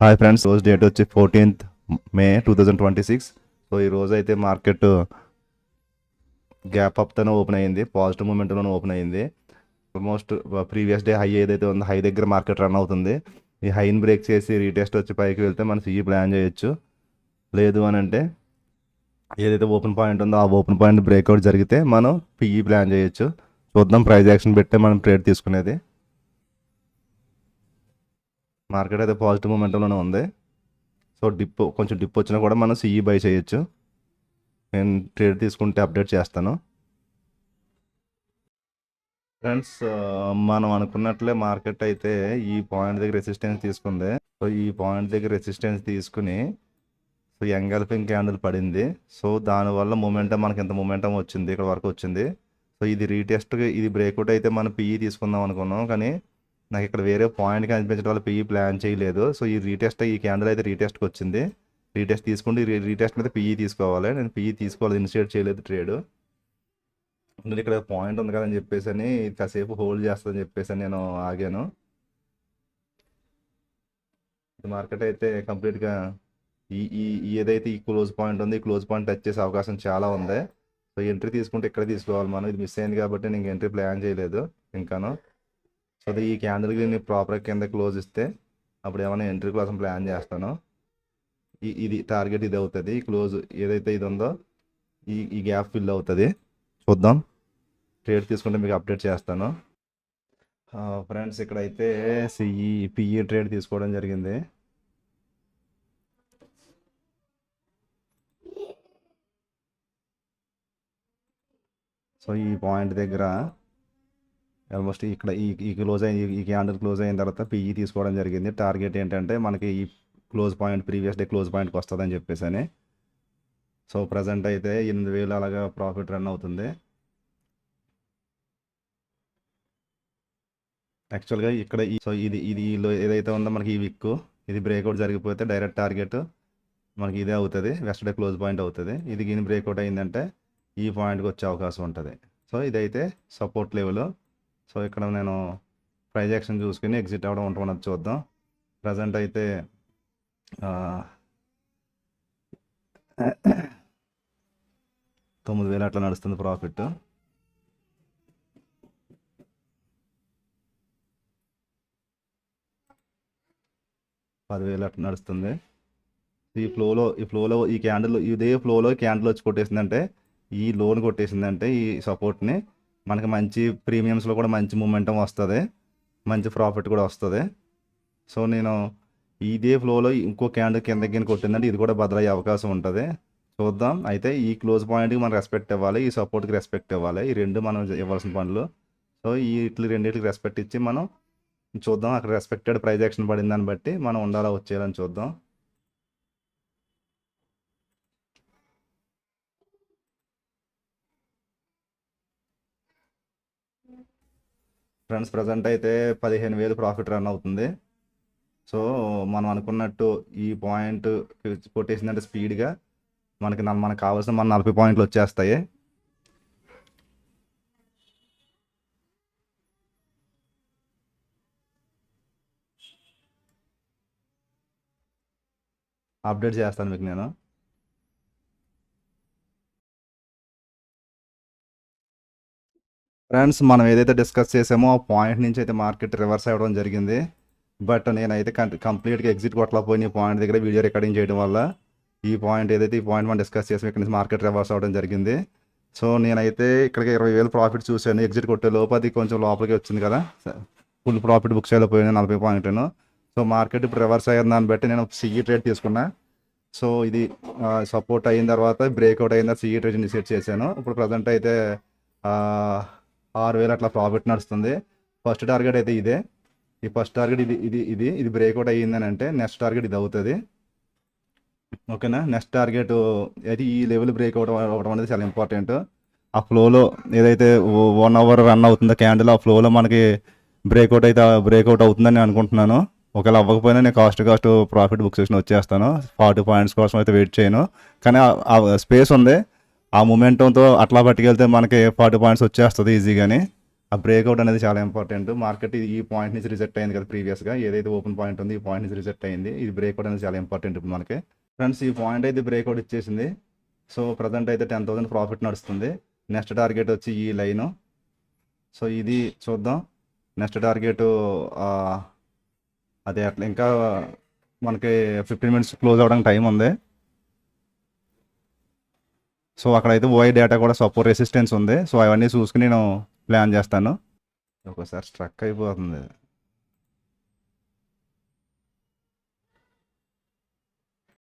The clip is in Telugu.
హాయ్ ఫ్రెండ్స్, రోజు డేట్ వచ్చి 14th మే 2026. సో ఈ రోజు అయితే మార్కెట్ గ్యాప్ అప్తోనే ఓపెన్ అయింది, పాజిటివ్ మూమెంట్లోనే ఓపెన్ అయింది. ఆల్మోస్ట్ ప్రీవియస్ డే హై ఏదైతే ఉందో హై దగ్గర మార్కెట్ రన్ అవుతుంది. ఈ హైని బ్రేక్ చేసి రీటెస్ట్ వచ్చి పైకి వెళ్తే మనం సిఈ ప్లాన్ చేయొచ్చు. లేదు అని అంటే ఏదైతే ఓపెన్ పాయింట్ ఉందో ఆ ఓపెన్ పాయింట్ బ్రేక్అవుట్ జరిగితే మనం పిఈ ప్లాన్ చేయొచ్చు. చూద్దాం, ప్రైజ్ యాక్షన్ పెట్టే మనం ట్రేడ్ తీసుకునేది. మార్కెట్ అయితే పాజిటివ్ మూమెంట్లోనే ఉంది. సో కొంచెం డిప్ వచ్చినా కూడా మనం సిఈ బై చేయొచ్చు. నేను ట్రేడ్ తీసుకుంటే అప్డేట్ చేస్తాను. ఫ్రెండ్స్, మనం అనుకున్నట్లే మార్కెట్ అయితే ఈ పాయింట్ దగ్గర రెసిస్టెన్స్ తీసుకుంది. సో ఈ పాయింట్ దగ్గర రెసిస్టెన్స్ తీసుకుని సో ఎంగల్ఫింగ్ క్యాండిల్ పడింది. సో దానివల్ల మూమెంటం మనకి ఎంత మూమెంటం వచ్చింది, ఇక్కడ వరకు వచ్చింది. సో ఇది రీటెస్ట్, ఇది బ్రేక్అవుట్ అయితే మనం పిఈ తీసుకుందాం అనుకున్నాం, కానీ నాకు ఇక్కడ వేరే పాయింట్ కనిపించడం వల్ల పిఈ ప్లాన్ చేయలేదు. సో ఈ క్యాండిల్ అయితే రీటెస్ట్కి వచ్చింది. రీటెస్ట్ తీసుకుంటే రీటెస్ట్ మీద పిఈ తీసుకోవాలి. నేను పిఈ తీసుకోవాలి, ఇనిషియేట్ చేయలేదు ట్రేడ్. నేను ఇక్కడ పాయింట్ ఉంది కదని చెప్పేసి అని కాసేపు హోల్డ్ చేస్తుందని చెప్పేసి నేను ఆగాను. మార్కెట్ అయితే కంప్లీట్గా ఏదైతే ఈ క్లోజ్ పాయింట్ ఉంది, ఈ క్లోజ్ పాయింట్ టచ్ చేసే అవకాశం చాలా ఉంది. సో ఎంట్రీ తీసుకుంటే ఇక్కడ తీసుకోవాలి మనం. ఇది మిస్ అయింది కాబట్టి నేను ఎంట్రీ ప్లాన్ చేయలేదు ఇంకాను. సో ఈ క్యాండిల్కి నేను ప్రాపర్గా కింద క్లోజ్ ఇస్తే అప్పుడు ఏమైనా ఎంట్రీ కోసం ప్లాన్ చేస్తాను. ఇది టార్గెట్, ఇది అవుతుంది. క్లోజ్ ఏదైతే ఇది ఉందో ఈ గ్యాప్ ఫిల్ అవుతుంది. చూద్దాం, ట్రేడ్ తీసుకుంటే మీకు అప్డేట్ చేస్తాను. ఫ్రెండ్స్, ఇక్కడైతే పిఈ ట్రేడ్ తీసుకోవడం జరిగింది. సో ఈ పాయింట్ దగ్గర ఆల్మోస్ట్ ఇక్కడ ఈ క్లోజ్ అయ్యి ఈ క్యాండిల్ క్లోజ్ అయిన తర్వాత పిఈ తీసుకోవడం జరిగింది. టార్గెట్ ఏంటంటే మనకి ఈ close point previous day close పాయింట్కి వస్తుందని చెప్పేసి అని. సో ప్రజెంట్ అయితే 8,000 అలాగా ప్రాఫిట్ రన్ అవుతుంది. యాక్చువల్గా ఇక్కడ సో ఇది ఏదైతే ఉందో మనకి ఈ విక్ ఇది బ్రేక్అవుట్ జరిగిపోతే డైరెక్ట్ టార్గెట్ మనకి ఇదే అవుతుంది, వెస్ట్ డే క్లోజ్ పాయింట్ అవుతుంది. ఇది గిని బ్రేక్అవుట్ అయిందంటే ఈ పాయింట్కి వచ్చే అవకాశం ఉంటుంది. సో ఇదైతే సపోర్ట్ లెవెల్. సో ఇక్కడ నేను ప్రైజ్ యాక్షన్ చూసుకుని ఎగ్జిట్ అవ్వడం ఉంటున్నది చూద్దాం. ప్రజెంట్ అయితే 9,000 అట్లా నడుస్తుంది ప్రాఫిట్. $10,000 అట్లా నడుస్తుంది. ఈ ఫ్లోలో ఈ క్యాండిల్ ఇదే ఫ్లోలో క్యాండిల్ వచ్చి కొట్టేసిందంటే, ఈ లోన్ కొట్టేసిందంటే ఈ సపోర్ట్ని మనకి మంచి ప్రీమియమ్స్లో కూడా మంచి మూమెంటం వస్తుంది, మంచి ప్రాఫిట్ కూడా వస్తుంది. సో నేను ఇదే ఫ్లోలో ఇంకో క్యాండిల్ కిందకి కొట్టిందంటే ఇది కూడా బదలయ్యే అవకాశం ఉంటుంది. చూద్దాం. అయితే ఈ క్లోజ్ పాయింట్కి మనం రెస్పెక్ట్ ఇవ్వాలి, ఈ సపోర్ట్కి రెస్పెక్ట్ ఇవ్వాలి. ఈ రెండు మనం ఇవ్వాల్సిన పనులు. సో రెండింటికి రెస్పెక్ట్ ఇచ్చి మనం చూద్దాం. అక్కడ రెస్పెక్టెడ్ ప్రైజ్ యాక్షన్ పడిన దాన్ని బట్టి మనం ఉండాలా వచ్చేయాలని చూద్దాం. ఫ్రెండ్స్, ప్రజెంట్ అయితే 15,000 ప్రాఫిట్ రన్ అవుతుంది. సో మనం అనుకున్నట్టు ఈ పాయింట్ కొట్టేసిందంటే స్పీడ్గా మనకు కావాల్సిన 40 పాయింట్లు వచ్చేస్తాయి. అప్డేట్ చేస్తాను మీకు నేను. ఫ్రెండ్స్, మనం ఏదైతే డిస్కస్ చేసామో ఆ పాయింట్ నుంచి అయితే మార్కెట్ రివర్స్ అవ్వడం జరిగింది. బట్ నేనైతే కంప్లీట్గా ఎగ్జిట్ కొట్టలేకపోయిన ఈ పాయింట్ దగ్గర వీడియో రికార్డింగ్ చేయడం వల్ల ఈ పాయింట్ మనం డిస్కస్ చేసాం, ఇక్కడ నుంచి మార్కెట్ రివర్స్ అవ్వడం జరిగింది. సో నేనైతే ఇక్కడికి 20,000 ప్రాఫిట్ చూశాను. ఎగ్జిట్ కొట్టే లోపు అది కొంచెం లోపలికి వచ్చింది కదా, ఫుల్ ప్రాఫిట్ బుక్ చేయలేకపోయాను 40 పాయింట్ను. సో మార్కెట్ ఇప్పుడు రివర్స్ అయ్యిన దాన్ని బట్టి నేను సిఈ ట్రేడ్ తీసుకున్నా. సో ఇది సపోర్ట్ అయిన తర్వాత బ్రేక్అవుట్ అయిన తర్వాత సిఈ ట్రేడ్ ఇనిషియేట్ చేశాను. ఇప్పుడు ప్రజెంట్ అయితే 6,000 అట్లా ప్రాఫిట్ నడుస్తుంది. ఫస్ట్ టార్గెట్ అయితే ఇదే. ఈ ఫస్ట్ టార్గెట్ ఇది బ్రేక్అవుట్ అయ్యిందని అంటే నెక్స్ట్ టార్గెట్ ఇది అవుతుంది. ఓకేనా? నెక్స్ట్ టార్గెట్ అయితే ఈ లెవెల్ బ్రేక్అవుట్ అవ్వడం అనేది చాలా ఇంపార్టెంట్. ఆ ఫ్లోలో ఏదైతే 1 అవర్ రన్ అవుతుందో క్యాండిల్, ఆ ఫ్లోలో మనకి బ్రేక్అవుట్ అవుతుందని నేను అనుకుంటున్నాను. ఒకవేళ అవ్వకపోయినా నేను కాస్ట్ ప్రాఫిట్ బుక్ చేసిన వచ్చేస్తాను. 40 పాయింట్స్ కోసం అయితే వెయిట్ చేయను. కానీ ఆ స్పేస్ ఉంది, ఆ మూమెంటంతో అట్లా పట్టుకెళ్తే మనకి 40 పాయింట్స్ వచ్చేస్తుంది ఈజీగాని. ఆ బ్రేక్అవుట్ అనేది చాలా ఇంపార్టెంట్. మార్కెట్ ఈ పాయింట్ నుంచి రిజెక్ట్ అయింది కదా ప్రీవియస్గా, ఏదైతే ఓపెన్ పాయింట్ ఉంది ఈ పాయింట్ నుంచి రిజెక్ట్ అయింది. ఇది బ్రేక్అవుట్ అనేది చాలా ఇంపార్టెంట్ ఇప్పుడు మనకి. ఫ్రెండ్స్ ఈ పాయింట్ అయితే బ్రేక్అవుట్ ఇచ్చేసింది. సో ప్రజెంట్ అయితే 10,000 ప్రాఫిట్ నడుస్తుంది. నెక్స్ట్ టార్గెట్ వచ్చి ఈ లైను. సో ఇది చూద్దాం. నెక్స్ట్ టార్గెట్ అదే అట్లా ఇంకా మనకి 15 మినిట్స్ క్లోజ్ అవ్వడానికి టైం ఉంది. సో అక్కడైతే ఓఐ డేటా కూడా సపోర్ట్ రెసిస్టెన్స్ ఉంది. సో అవన్నీ చూసుకుని నేను ప్లాన్ చేస్తాను. ఒకసారి స్ట్రక్ అయిపోతుంది.